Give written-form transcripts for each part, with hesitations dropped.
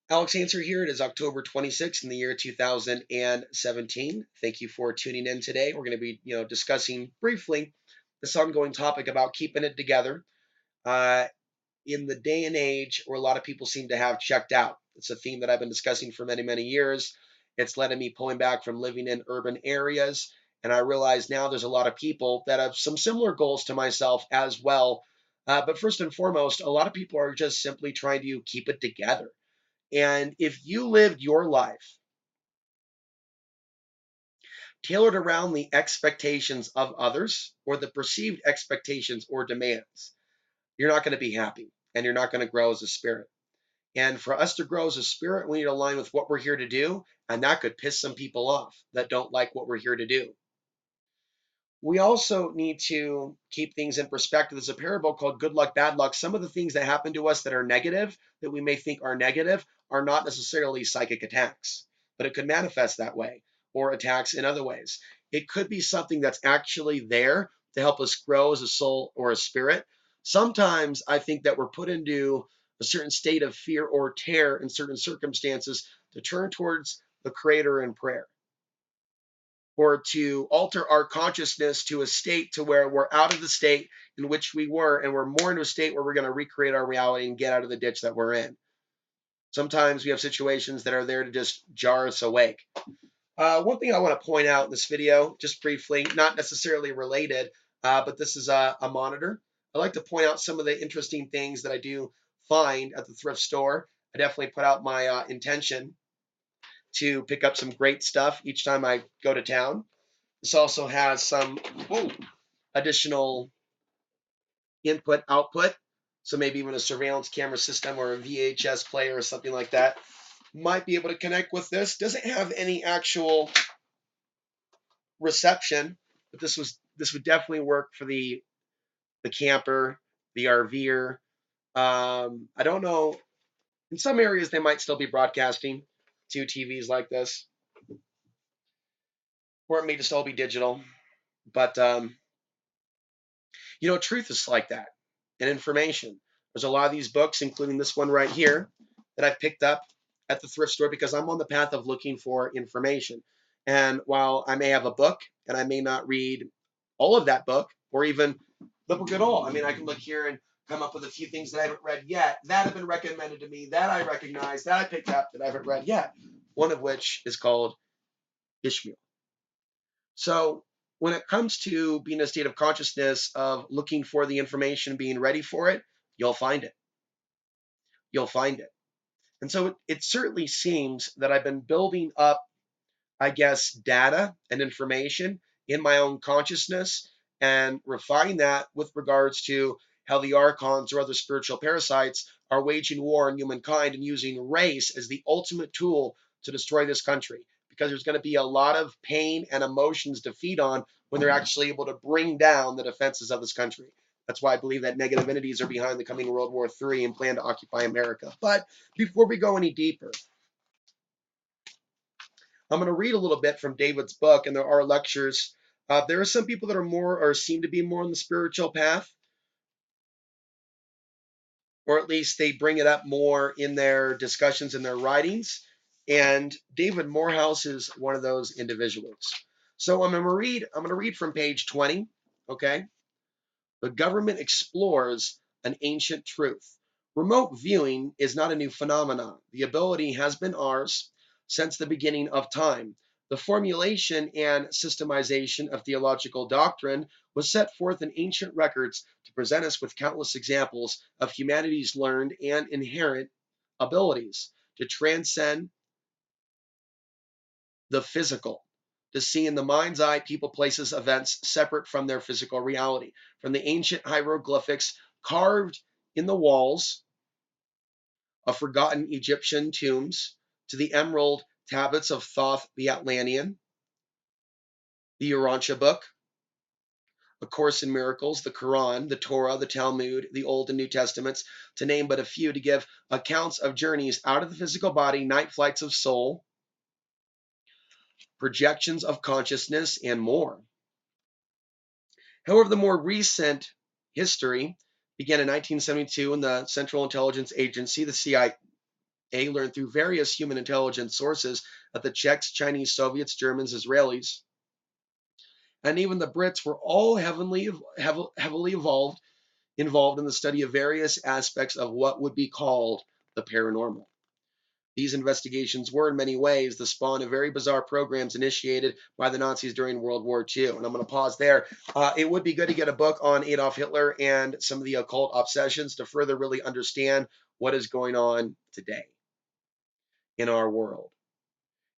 Alex Answer here. It is October 26th in the year 2017. Thank you for tuning in today. We're going to be, discussing briefly this ongoing topic about keeping it together uh, in the day and age where a lot of people seem to have checked out. It's a theme that I've been discussing for many, many years. It's led to me pulling back from living in urban areas. And I realize now there's a lot of people that have some similar goals to myself as well. But first and foremost, a lot of people are just simply trying to keep it together. And if you lived your life tailored around the expectations of others or the perceived expectations or demands, you're not going to be happy and you're not going to grow as a spirit. And for us to grow as a spirit, we need to align with what we're here to do. And that could piss some people off that don't like what we're here to do. We also need to keep things in perspective. There's a parable called Good Luck, Bad Luck. Some of the things that happen to us that are negative, that we may think are negative, are not necessarily psychic attacks, but it could manifest that way or attacks in other ways. It could be something that's actually there to help us grow as a soul or a spirit. Sometimes I think that we're put into a certain state of fear or terror in certain circumstances to turn towards the Creator in prayer or to alter our consciousness to a state to where we're out of the state in which we were and we're more into a state where we're going to recreate our reality and get out of the ditch that we're in. Sometimes we have situations that are there to just jar us awake. One thing I want to point out in this video, just briefly, not necessarily related, but this is a monitor. I like to point out some of the interesting things that I do find at the thrift store. I definitely put out my intention to pick up some great stuff each time I go to town. This also has some additional input output. So maybe even a surveillance camera system or a VHS player or something like that might be able to connect with this. Doesn't have any actual reception, but this would definitely work for the camper, the RVer. I don't know. In some areas, they might still be broadcasting to TVs like this, or it may just all be digital. But truth is like that, and information. There's a lot of these books, including this one right here, that I've picked up at the thrift store because I'm on the path of looking for information. And while I may have a book and I may not read all of that book or even the book at all, I mean, I can look here and come up with a few things that I haven't read yet that have been recommended to me, that I recognize, that I picked up that I haven't read yet. One of which is called Ishmael. So when it comes to being in a state of consciousness of looking for the information, being ready for it, you'll find it. You'll find it. And so it certainly seems that I've been building up, I guess, data and information in my own consciousness and refine that with regards to how the archons or other spiritual parasites are waging war on humankind and using race as the ultimate tool to destroy this country. Because there's going to be a lot of pain and emotions to feed on when they're actually able to bring down the defenses of this country. That's why I believe that negative entities are behind the coming World War III and plan to occupy America. But before we go any deeper, I'm going to read a little bit from David's book, and there are lectures. There are some people that are more or seem to be more on the spiritual path, or at least they bring it up more in their discussions and their writings. And David Morehouse is one of those individuals. So I'm going to read from page 20. Okay. The government explores an ancient truth. Remote viewing is not a new phenomenon. The ability has been ours since the beginning of time. The formulation and systemization of theological doctrine was set forth in ancient records to present us with countless examples of humanity's learned and inherent abilities to transcend the physical, to see in the mind's eye people, places, events separate from their physical reality. From the ancient hieroglyphics carved in the walls of forgotten Egyptian tombs to the emerald tablets of Thoth the Atlantean, the Urantia book, A Course in Miracles, the Quran, the Torah, the Talmud, the Old and New Testaments, to name but a few, to give accounts of journeys out of the physical body, night flights of soul, projections of consciousness, and more. However, the more recent history began in 1972 when the Central Intelligence Agency, the CIA, learned through various human intelligence sources that the Czechs, Chinese, Soviets, Germans, Israelis, and even the Brits were all heavily involved in the study of various aspects of what would be called the paranormal. These investigations were, in many ways, the spawn of very bizarre programs initiated by the Nazis during World War II. And I'm going to pause there. It would be good to get a book on Adolf Hitler and some of the occult obsessions to further really understand what is going on today in our world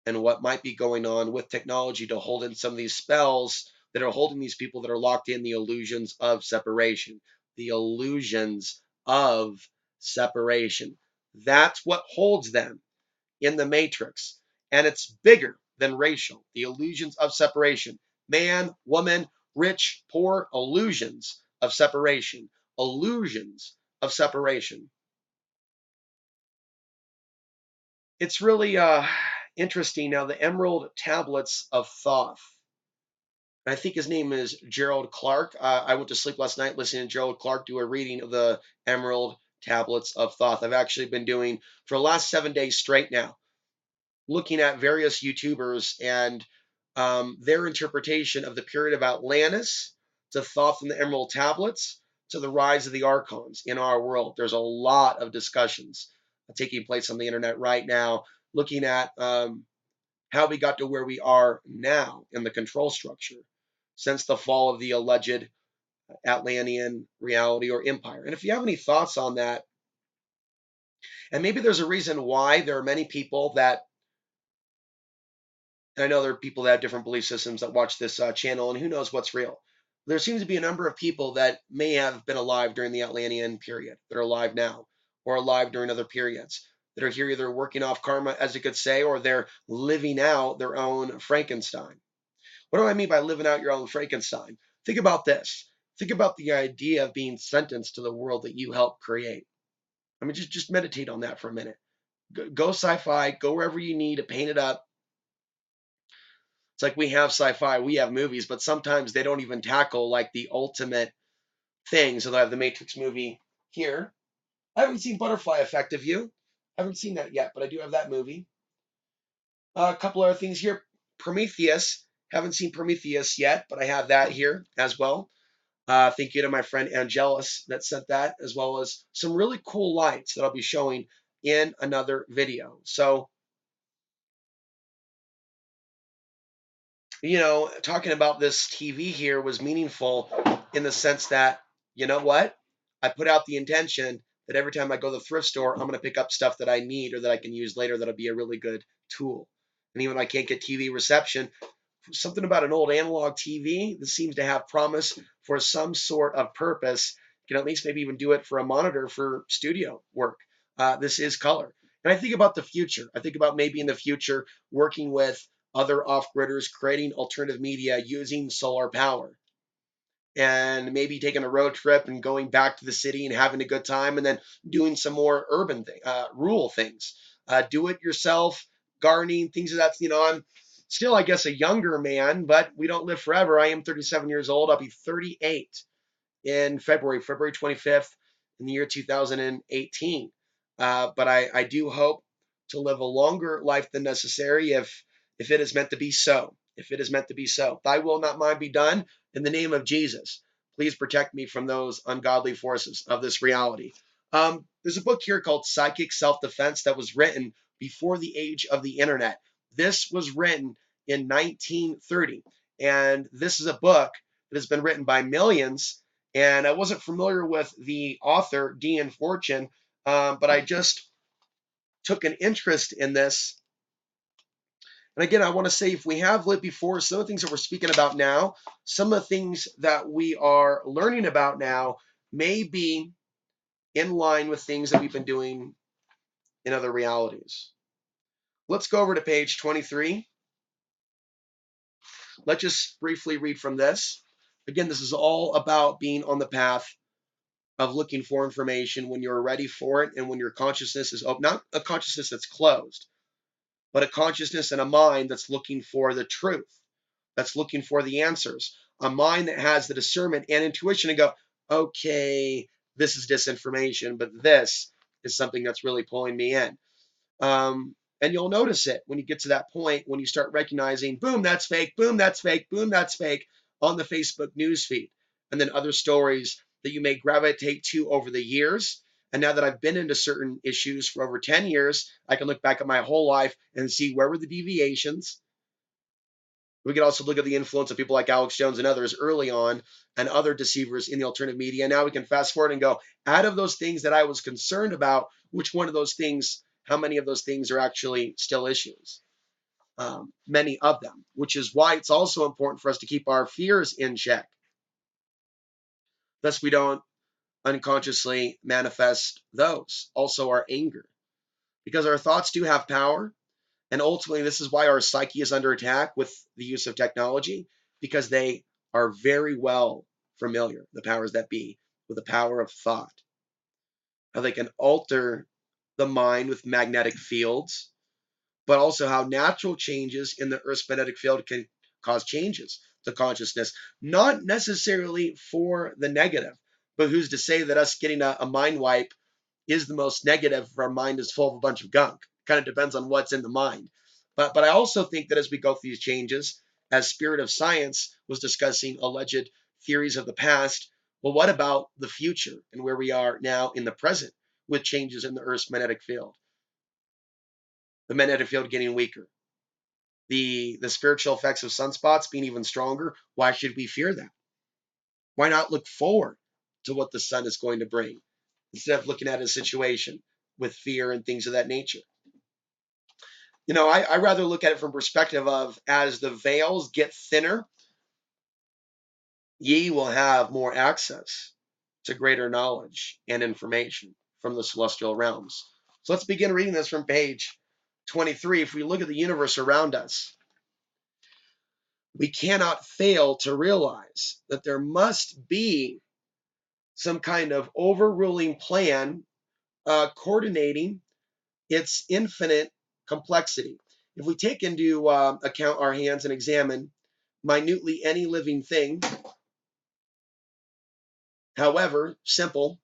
and what might be going on with technology to hold in some of these spells that are holding these people that are locked in the illusions of separation. The illusions of separation. That's what holds them in the matrix. And it's bigger than racial. The illusions of separation. Man, woman, rich, poor, illusions of separation. Illusions of separation. It's really interesting now. The Emerald Tablets of Thoth. I think his name is Gerald Clark. I went to sleep last night listening to Gerald Clark do a reading of the Emerald Tablets of Thoth. I've actually been doing for the last 7 days straight now, looking at various YouTubers and their interpretation of the period of Atlantis to Thoth and the Emerald Tablets to the rise of the Archons in our world. There's a lot of discussions taking place on the internet right now, looking at how we got to where we are now in the control structure since the fall of the alleged Atlantean reality or empire. And if you have any thoughts on that, and maybe there's a reason why there are many people that, and I know there are people that have different belief systems that watch this channel, and who knows what's real. There seems to be a number of people that may have been alive during the Atlantean period that are alive now, or alive during other periods, that are here either working off karma, as you could say, or they're living out their own Frankenstein. What do I mean by living out your own Frankenstein? Think about this. Think about the idea of being sentenced to the world that you helped create. I mean, just meditate on that for a minute. Go sci-fi, go wherever you need to paint it up. It's like we have sci-fi, we have movies, but sometimes they don't even tackle like the ultimate thing. So I have the Matrix movie here. I haven't seen Butterfly Effect, have you? I haven't seen that yet, but I do have that movie. A couple other things here. Prometheus. Haven't seen Prometheus yet, but I have that here as well. Thank you to my friend Angelus that sent that, as well as some really cool lights that I'll be showing in another video. So, talking about this TV here was meaningful in the sense that, you know what? I put out the intention that every time I go to the thrift store, I'm going to pick up stuff that I need or that I can use later that'll be a really good tool. And even if I can't get TV reception, something about an old analog TV that seems to have promise for some sort of purpose. You can at least maybe even do it for a monitor for studio work. This is color. And I think about the future. I think about maybe in the future working with other off-gridders, creating alternative media using solar power. And maybe taking a road trip and going back to the city and having a good time, and then doing some more urban rural things, do it yourself, gardening, things of that. I'm still, I guess, a younger man, but we don't live forever. I am 37 years old. I'll be 38 in February 25th in the year 2018. But I do hope to live a longer life than necessary if it is meant to be so. If it is meant to be so. Thy will, not mine, be done in the name of Jesus. Please protect me from those ungodly forces of this reality. There's a book here called Psychic Self-Defense that was written before the age of the internet. This was written in 1930. And this is a book that has been written by millions. And I wasn't familiar with the author, Dean Fortune, but I just took an interest in this. And again, I want to say if we have lived before, some of the things that we're speaking about now, some of the things that we are learning about now may be in line with things that we've been doing in other realities. Let's go over to page 23. Let's just briefly read from this. Again, this is all about being on the path of looking for information when you're ready for it and when your consciousness is open. Not a consciousness that's closed, but a consciousness and a mind that's looking for the truth, that's looking for the answers. A mind that has the discernment and intuition to go, okay, this is disinformation, but this is something that's really pulling me in. And you'll notice it when you get to that point when you start recognizing, boom, that's fake, boom, that's fake, boom, that's fake on the Facebook news feed. And then other stories that you may gravitate to over the years. And now that I've been into certain issues for over 10 years, I can look back at my whole life and see where were the deviations. We can also look at the influence of people like Alex Jones and others early on and other deceivers in the alternative media. Now we can fast forward and go, out of those things that I was concerned about, which one of those things, how many of those things are actually still issues? Many of them, which is why it's also important for us to keep our fears in check. Thus, we don't unconsciously manifest those. Also, our anger, because our thoughts do have power. And ultimately, this is why our psyche is under attack with the use of technology, because they are very well familiar, the powers that be, with the power of thought. How they can alter the mind with magnetic fields, but also how natural changes in the Earth's magnetic field can cause changes to consciousness, not necessarily for the negative, but who's to say that us getting a mind wipe is the most negative if our mind is full of a bunch of gunk? Kind of depends on what's in the mind. But I also think that as we go through these changes, as Spirit of Science was discussing alleged theories of the past, well, what about the future and where we are now in the present with changes in the Earth's magnetic field? The magnetic field getting weaker, the spiritual effects of sunspots being even stronger. Why should we fear that? Why not look forward to what the sun is going to bring instead of looking at a situation with fear and things of that nature? I rather look at it from perspective of, as the veils get thinner, ye will have more access to greater knowledge and information from the celestial realms. So let's begin reading this from page 23. If we look at the universe around us, we cannot fail to realize that there must be some kind of overruling plan coordinating its infinite complexity. If we take into account our hands and examine minutely any living thing, however simple,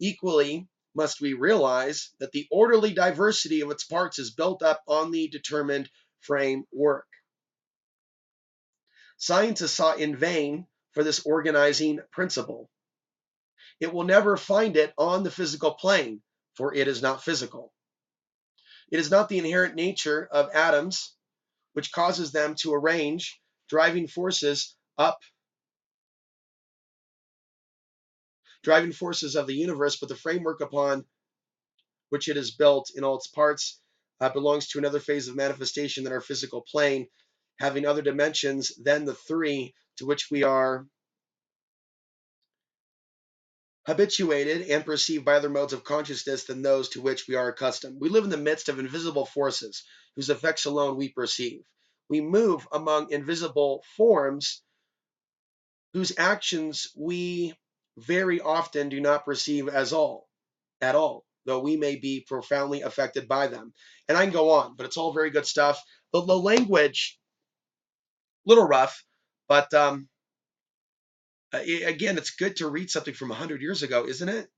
equally must we realize that the orderly diversity of its parts is built up on the determined framework. Scientists sought in vain for this organizing principle. It will never find it on the physical plane, for it is not physical. It is not the inherent nature of atoms which causes them to arrange driving forces of the universe, but the framework upon which it is built in all its parts belongs to another phase of manifestation than our physical plane, having other dimensions than the three to which we are habituated and perceived by other modes of consciousness than those to which we are accustomed. We live in the midst of invisible forces whose effects alone we perceive. We move among invisible forms whose actions we very often do not perceive at all, though we may be profoundly affected by them. And I can go on, but it's all very good stuff. The language, little rough, but again, it's good to read something from 100 years ago, isn't it?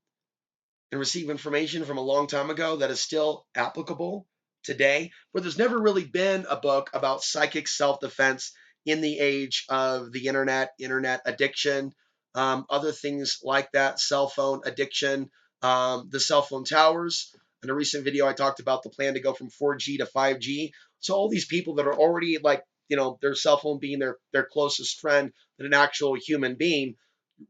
And receive information from a long time ago that is still applicable today. But there's never really been a book about psychic self-defense in the age of the internet addiction, other things like that, cell phone addiction, the cell phone towers. In a recent video, I talked about the plan to go from 4G to 5G. So all these people that are already like, their cell phone being their closest friend than an actual human being,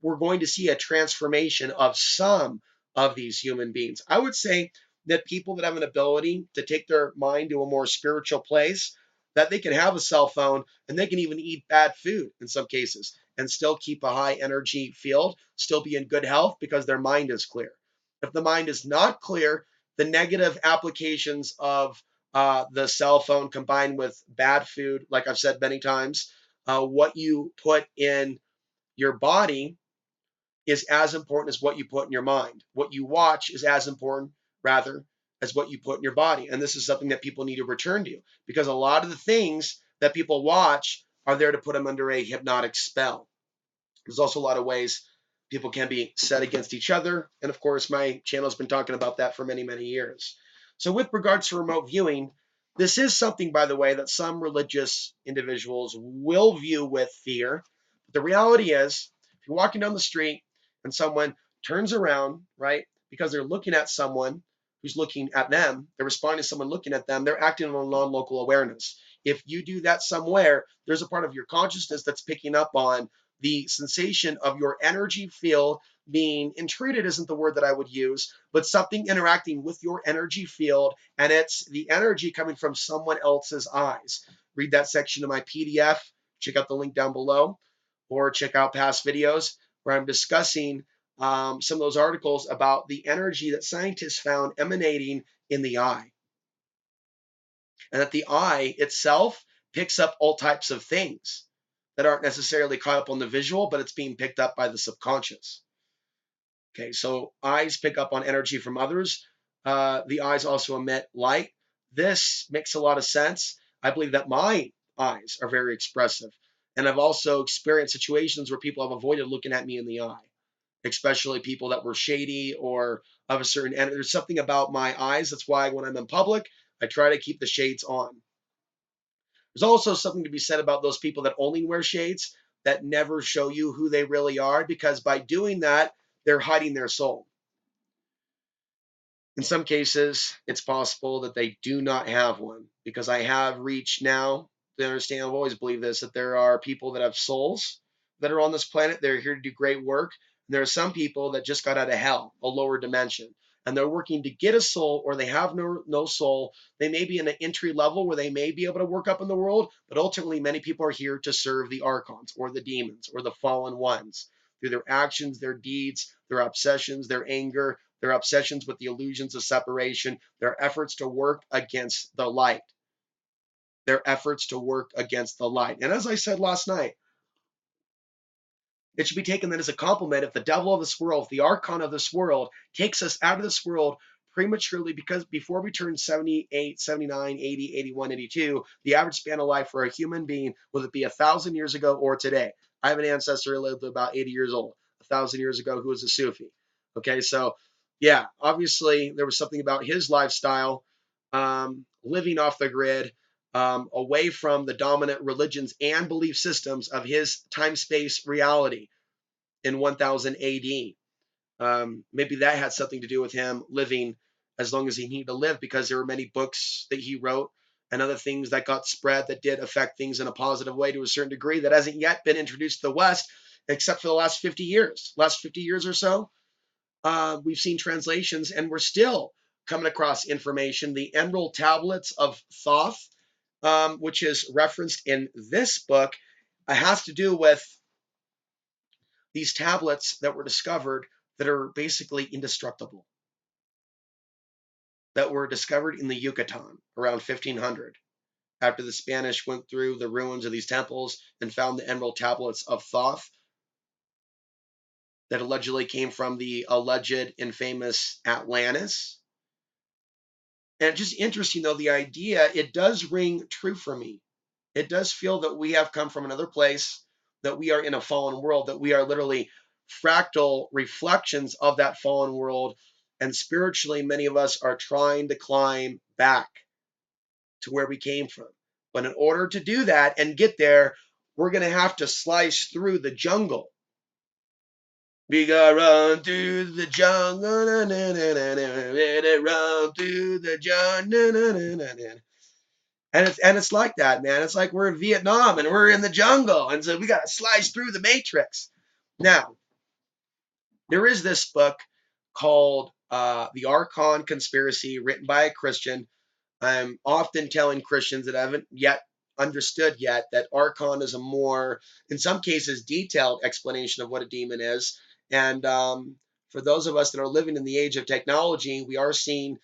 we're going to see a transformation of some of these human beings. I would say that people that have an ability to take their mind to a more spiritual place, that they can have a cell phone and they can even eat bad food in some cases and still keep a high energy field, still be in good health because their mind is clear. If the mind is not clear, the negative applications of the cell phone combined with bad food, like I've said many times, what you put in your body is as important as what you put in your mind. What you watch is as important, rather, as what you put in your body. And this is something that people need to return to, because a lot of the things that people watch are there to put them under a hypnotic spell. There's also a lot of ways people can be set against each other. And of course, my channel has been talking about that for many, many years. So with regards to remote viewing, this is something, by the way, that some religious individuals will view with fear. The reality is, if you're walking down the street and someone turns around, right, because they're looking at someone who's looking at them, they're responding to someone looking at them, they're acting on non-local awareness. If you do that somewhere, there's a part of your consciousness that's picking up on the sensation of your energy field being entreated isn't the word that I would use, but something interacting with your energy field, and it's the energy coming from someone else's eyes. Read that section of my PDF, check out the link down below, or check out past videos where I'm discussing some of those articles about the energy that scientists found emanating in the eye. And that the eye itself picks up all types of things that aren't necessarily caught up on the visual, but it's being picked up by the subconscious. Okay, so eyes pick up on energy from others. The eyes also emit light. This makes a lot of sense. I believe that my eyes are very expressive. And I've also experienced situations where people have avoided looking at me in the eye, especially people that were shady or of a certain energy. There's something about my eyes. That's why when I'm in public, I try to keep the shades on. There's also something to be said about those people that only wear shades that never show you who they really are, because by doing that, they're hiding their soul. In some cases, it's possible that they do not have one, because I have reached now to understand, I've always believed this, that there are people that have souls that are on this planet. They're here to do great work. And there are some people that just got out of hell, a lower dimension, and they're working to get a soul, or they have no soul. They may be in an entry level where they may be able to work up in the world, but ultimately many people are here to serve the archons or the demons or the fallen ones through their actions, their deeds, their obsessions, their anger, their obsessions with the illusions of separation, their efforts to work against the light. Their efforts to work against the light. And as I said last night, it should be taken then as a compliment if the devil of this world, if the archon of this world, takes us out of this world prematurely, because before we turn 78, 79, 80, 81, 82, the average span of life for a human being, whether it be 1,000 years ago or today. I have an ancestor who lived about 80 years old, 1,000 years ago, who was a Sufi. Okay, so yeah, obviously there was something about his lifestyle, living off the grid, away from the dominant religions and belief systems of his time-space reality in 1000 AD. Maybe that had something to do with him living as long as he needed to live, because there were many books that he wrote and other things that got spread that did affect things in a positive way to a certain degree that hasn't yet been introduced to the West, except for the last 50 years. Last 50 years or so, we've seen translations, and we're still coming across information. The Emerald Tablets of Thoth, which is referenced in this book, has to do with these tablets that were discovered that are basically indestructible, that were discovered in the Yucatan around 1500, after the Spanish went through the ruins of these temples and found the Emerald Tablets of Thoth that allegedly came from the alleged infamous Atlantis. And it's just interesting, though, the idea, it does ring true for me. It does feel that we have come from another place, that we are in a fallen world, that we are literally fractal reflections of that fallen world. And spiritually, many of us are trying to climb back to where we came from. But in order to do that and get there, we're going to have to slice through the jungle. We gotta run through the jungle, run through the jungle. And it's like that, man. It's like we're in Vietnam and we're in the jungle, and so we got to slice through the matrix. Now, there is this book called The Archon Conspiracy, written by a Christian. I'm often telling Christians that haven't yet understood yet that Archon is a more, in some cases, detailed explanation of what a demon is. And for those of us that are living in the age of technology, we are seeing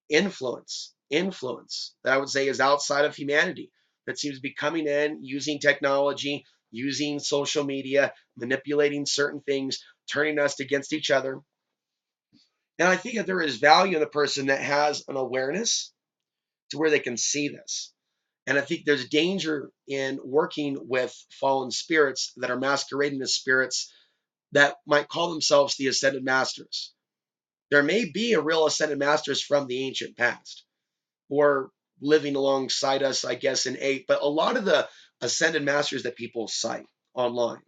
influence that I would say is outside of humanity, that seems to be coming in, using technology, using social media, manipulating certain things, turning us against each other. And I think that there is value in the person that has an awareness to where they can see this. And I think there's danger in working with fallen spirits that are masquerading as spirits that might call themselves the ascended masters. There may be a real ascended masters from the ancient past, or living alongside us, I guess, in eight. But a lot of the ascended masters that people cite online,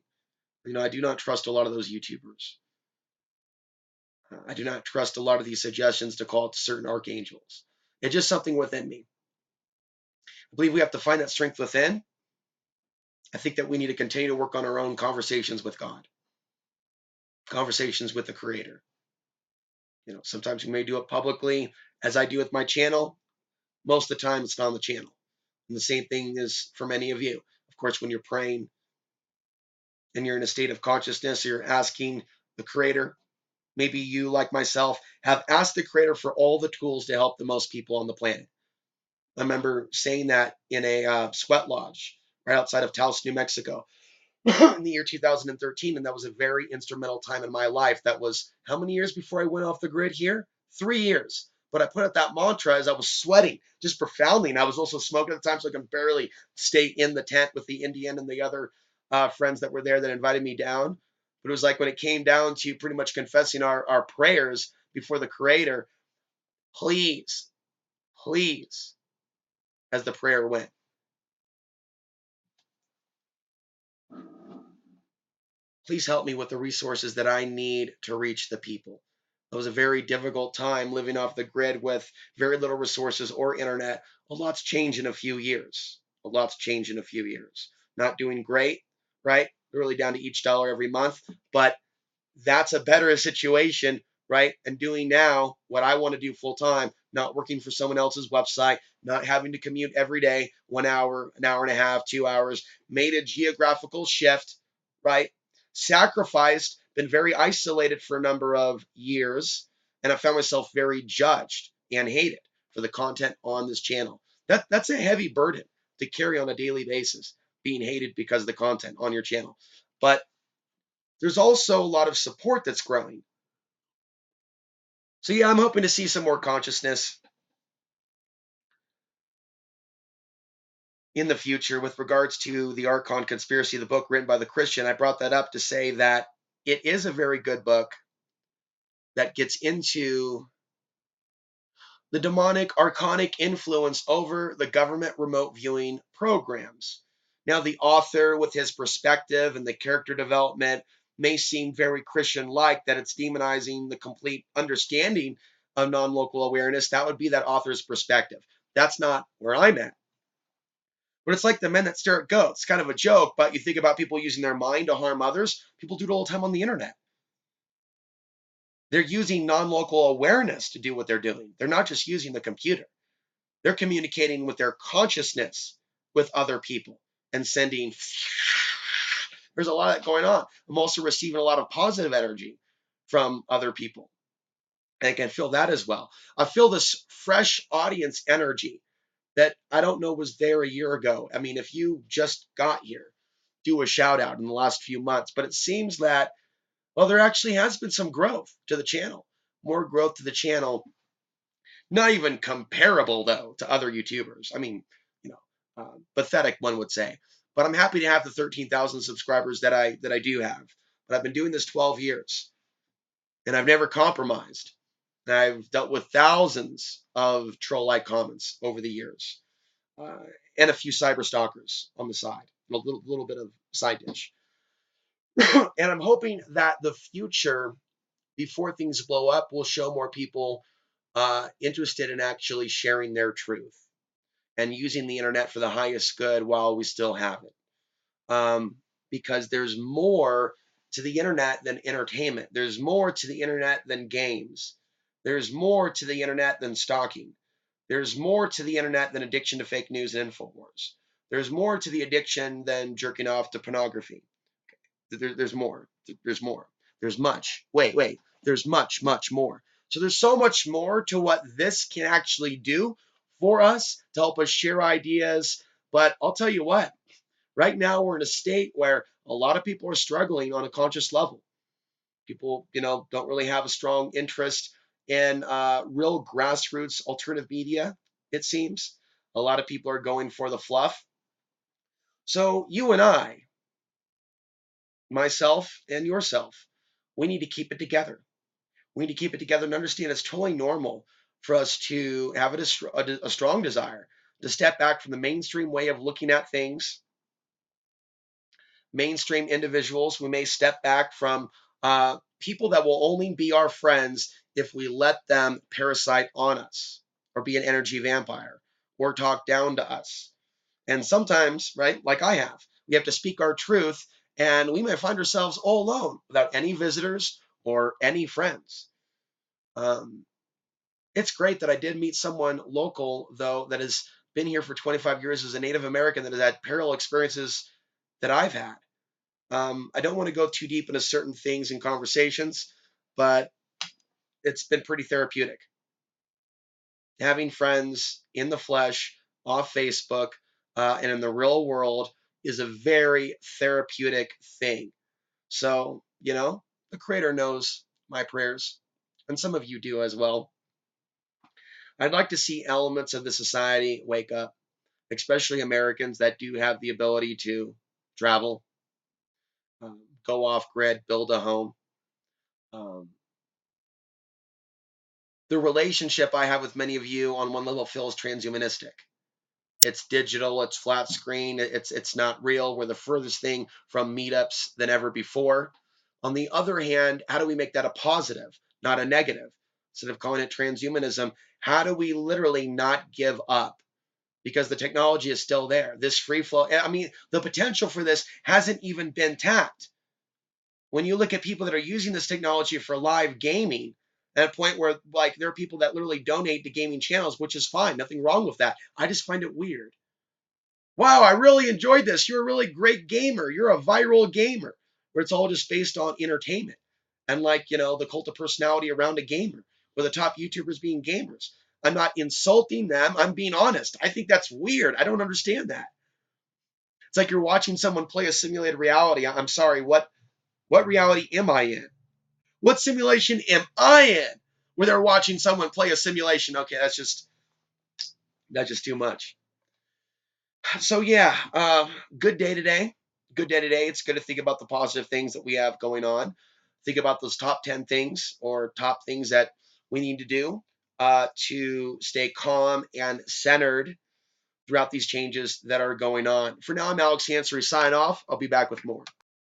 I do not trust a lot of those YouTubers. I do not trust a lot of these suggestions to call it certain archangels. It's just something within me. I believe we have to find that strength within. I think that we need to continue to work on our own conversations with God, conversations with the Creator. Sometimes we may do it publicly, as I do with my channel. Most of the time, it's not on the channel. And the same thing is for many of you. Of course, when you're praying and you're in a state of consciousness, you're asking the Creator. Maybe you, like myself, have asked the Creator for all the tools to help the most people on the planet. I remember saying that in a sweat lodge right outside of Taos, New Mexico in the year 2013. And that was a very instrumental time in my life. That was how many years before I went off the grid here? 3 years. But I put out that mantra as I was sweating just profoundly. And I was also smoking at the time, so I could barely stay in the tent with the Indian and the other friends that were there that invited me down. But it was like when it came down to pretty much confessing our prayers before the Creator, please, please, as the prayer went, please help me with the resources that I need to reach the people. It was a very difficult time living off the grid with very little resources or internet. A lot's changed in a few years. A lot's changed in a few years. Not doing great, right? Really down to each dollar every month, but that's a better situation, right? And doing now what I want to do full time, not working for someone else's website, not having to commute every day, 1 hour, an hour and a half, 2 hours, made a geographical shift, right? Sacrificed, been very isolated for a number of years, and I found myself very judged and hated for the content on this channel. That's a heavy burden to carry on a daily basis, being hated because of the content on your channel. But there's also a lot of support that's growing. So yeah, I'm hoping to see some more consciousness in the future with regards to the Archon Conspiracy, the book written by the Christian. I brought that up to say that it is a very good book that gets into the demonic, archonic influence over the government remote viewing programs. Now, the author, with his perspective and the character development, may seem very Christian-like, that it's demonizing the complete understanding of non-local awareness. That would be that author's perspective. That's not where I'm at. But it's like the men that stare at goats. It's kind of a joke, but you think about people using their mind to harm others. People do it all the time on the internet. They're using non-local awareness to do what they're doing. They're not just using the computer. They're communicating with their consciousness with other people and sending. There's a lot of that going on. I'm also receiving a lot of positive energy from other people. And I can feel that as well. I feel this fresh audience energy that I don't know was there a year ago. I mean, if you just got here, do a shout out in the last few months. But it seems that, well, there actually has been some growth to the channel, more growth to the channel. Not even comparable, though, to other YouTubers. I mean, pathetic, one would say. But I'm happy to have the 13,000 subscribers that I do have. But I've been doing this 12 years, and I've never compromised. And I've dealt with thousands of troll-like comments over the years, and a few cyber stalkers on the side, and a little bit of side dish. And I'm hoping that the future, before things blow up, will show more people interested in actually sharing their truth and using the internet for the highest good while we still have it. Because there's more to the internet than entertainment. There's more to the internet than games. There's more to the internet than stalking. There's more to the internet than addiction to fake news and InfoWars. There's more to the addiction than jerking off to pornography. There's more. There's more. There's much. Wait. There's much, much more. So there's so much more to what this can actually do for us to help us share ideas. But I'll tell you what, right now we're in a state where a lot of people are struggling on a conscious level. People, don't really have a strong interest in real grassroots alternative media, it seems. A lot of people are going for the fluff. So you and I, myself and yourself, we need to keep it together. We need to keep it together and understand it's totally normal for us to have a strong desire to step back from the mainstream way of looking at things. Mainstream individuals, we may step back from people that will only be our friends if we let them parasite on us or be an energy vampire or talk down to us. And sometimes, right, like I have, we have to speak our truth, and we may find ourselves all alone without any visitors or any friends. Um, it's great that I did meet someone local, though, that has been here for 25 years as a Native American that has had parallel experiences that I've had. I don't want to go too deep into certain things and conversations, but it's been pretty therapeutic. Having friends in the flesh, off Facebook, and in the real world is a very therapeutic thing. So, the Creator knows my prayers, and some of you do as well. I'd like to see elements of the society wake up, especially Americans that do have the ability to travel, go off grid, build a home. Um, the relationship I have with many of you on one level feels transhumanistic. It's digital, it's flat screen, it's not real. We're the furthest thing from meetups than ever before. On the other hand, how do we make that a positive, not a negative? Instead of calling it transhumanism, how do we literally not give up? Because the technology is still there. This free flow, I mean, the potential for this hasn't even been tapped. When you look at people that are using this technology for live gaming, at a point where like there are people that literally donate to gaming channels, which is fine, nothing wrong with that. I just find it weird. Wow, I really enjoyed this. You're a really great gamer. You're a viral gamer, where it's all just based on entertainment and like, the cult of personality around a gamer, where the top YouTubers being gamers. I'm not insulting them. I'm being honest. I think that's weird. I don't understand that. It's like you're watching someone play a simulated reality. I'm sorry, what reality am I in? What simulation am I in? Where they're watching someone play a simulation. Okay, that's just too much. So yeah, good day today. Good day today. It's good to think about the positive things that we have going on. Think about those top 10 things or top things that we need to do to stay calm and centered throughout these changes that are going on. For now, I'm Alex Hansery. Sign off. I'll be back with more.